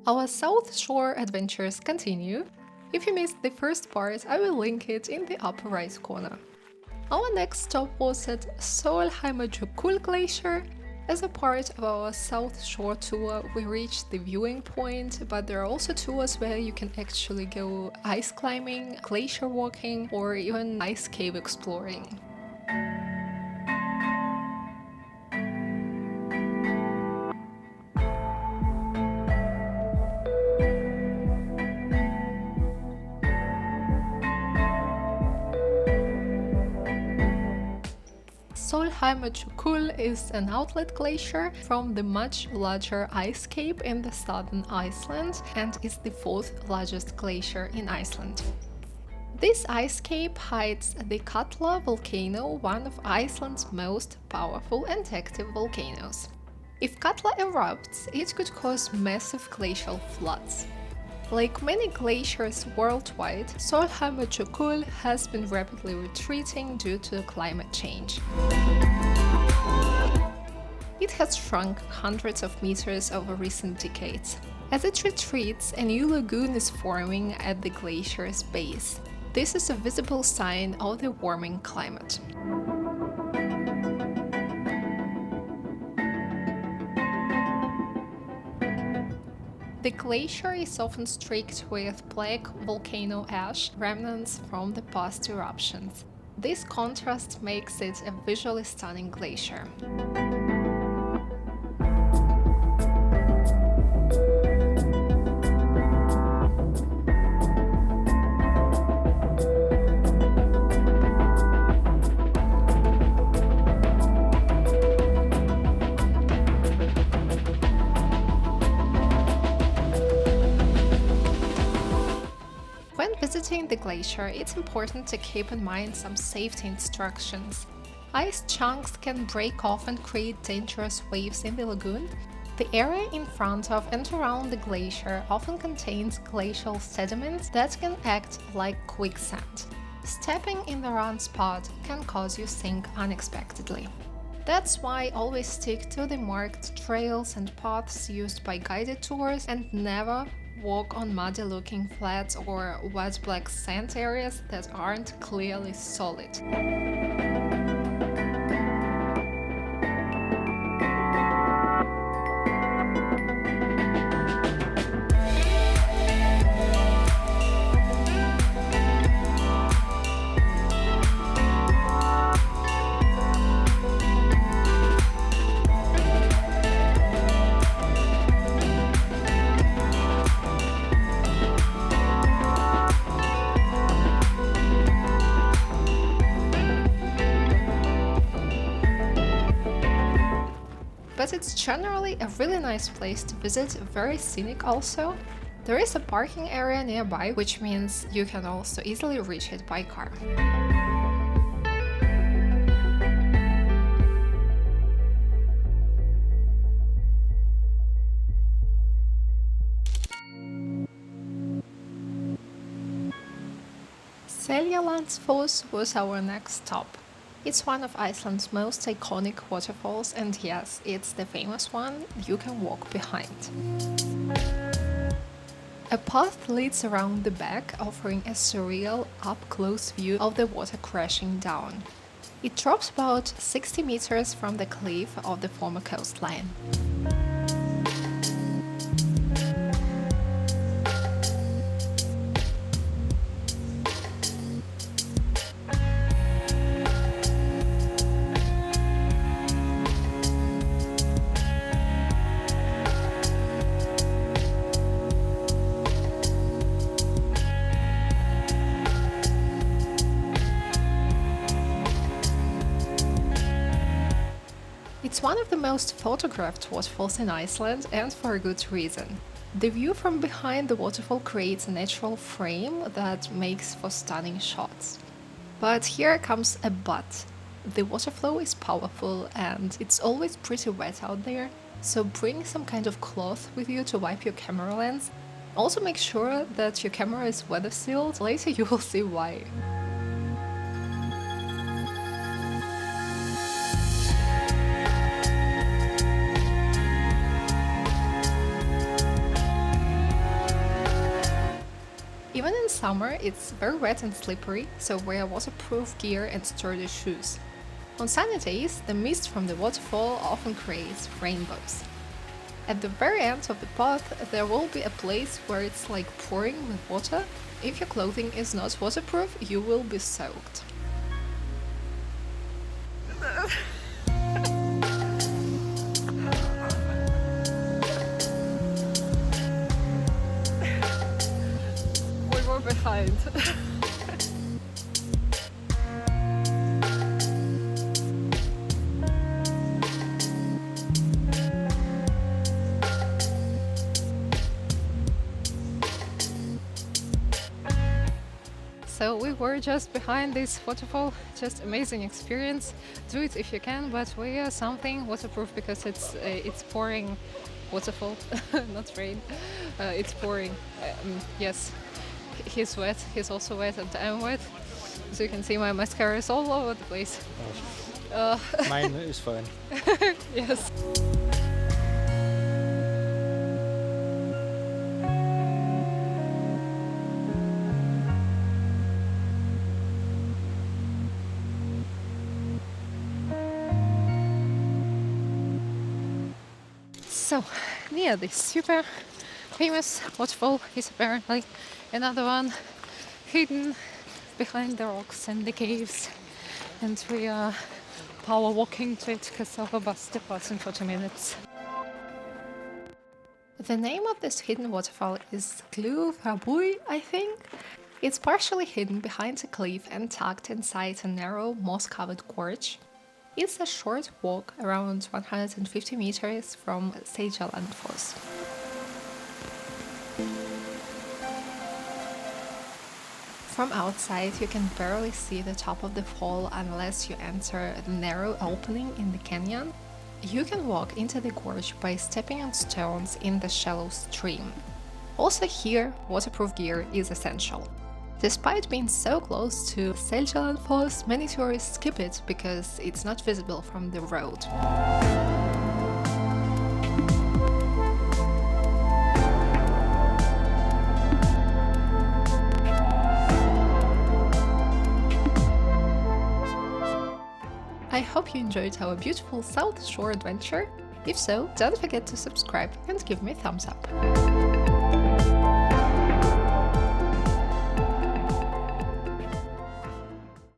Our South Shore adventures continue. If you missed the first part, I will link it in the upper right corner. Our next stop was at Sólheimajökull Glacier. As a part of our South Shore tour, we reached the viewing point, but there are also tours where you can actually go ice climbing, glacier walking, or even ice cave exploring. Sólheimajökull is an outlet glacier from the much larger ice cape in the southern Iceland and is the fourth largest glacier in Iceland. This ice cape hides the Katla volcano, one of Iceland's most powerful and active volcanoes. If Katla erupts, it could cause massive glacial floods. Like many glaciers worldwide, Sólheimajökull has been rapidly retreating due to climate change. It has shrunk hundreds of meters over recent decades. As it retreats, a new lagoon is forming at the glacier's base. This is a visible sign of the warming climate. The glacier is often streaked with black volcano ash, remnants from the past eruptions. This contrast makes it a visually stunning glacier. When visiting the glacier, it's important to keep in mind some safety instructions. Ice chunks can break off and create dangerous waves in the lagoon. The area in front of and around the glacier often contains glacial sediments that can act like quicksand. Stepping in the wrong spot can cause you sink unexpectedly. That's why always stick to the marked trails and paths used by guided tours and never walk on muddy-looking flats or wet black sand areas that aren't clearly solid. But it's generally a really nice place to visit, very scenic also. There is a parking area nearby, which means you can also easily reach it by car. Seljalandsfoss was our next stop. It's one of Iceland's most iconic waterfalls, and yes, it's the famous one you can walk behind. A path leads around the back, offering a surreal, up-close view of the water crashing down. It drops about 60 meters from the cliff of the former coastline. It's one of the most photographed waterfalls in Iceland, and for a good reason. The view from behind the waterfall creates a natural frame that makes for stunning shots. But here comes a but. The water flow is powerful and it's always pretty wet out there, so bring some kind of cloth with you to wipe your camera lens. Also make sure that your camera is weather sealed, later you will see why. summer, it's very wet and slippery, so wear waterproof gear and sturdy shoes. On sunny days, the mist from the waterfall often creates rainbows. At the very end of the path, there will be a place where it's like pouring with water. If your clothing is not waterproof, you will be soaked. We were behind. So we were just behind this waterfall, just amazing experience. Do it if you can, but wear something waterproof because it's pouring waterfall, not rain. It's pouring. Yes, he's wet. He's also wet, and I'm wet. So you can see my mascara is all over the place. Mine is fine. Yes. So, near this super famous waterfall is apparently another one hidden behind the rocks and the caves, and we are power walking to it because our bus departs in 40 minutes. The name of this hidden waterfall is Gljúfrabúi, I think. It's partially hidden behind a cliff and tucked inside a narrow moss-covered gorge. It's a short walk, around 150 meters from Seljalandsfoss. From outside, you can barely see the top of the fall unless you enter the narrow opening in the canyon. You can walk into the gorge by stepping on stones in the shallow stream. Also here, waterproof gear is essential. Despite being so close to Seljalandsfoss, many tourists skip it because it's not visible from the road. I hope you enjoyed our beautiful South Shore adventure. If so, don't forget to subscribe and give me a thumbs up.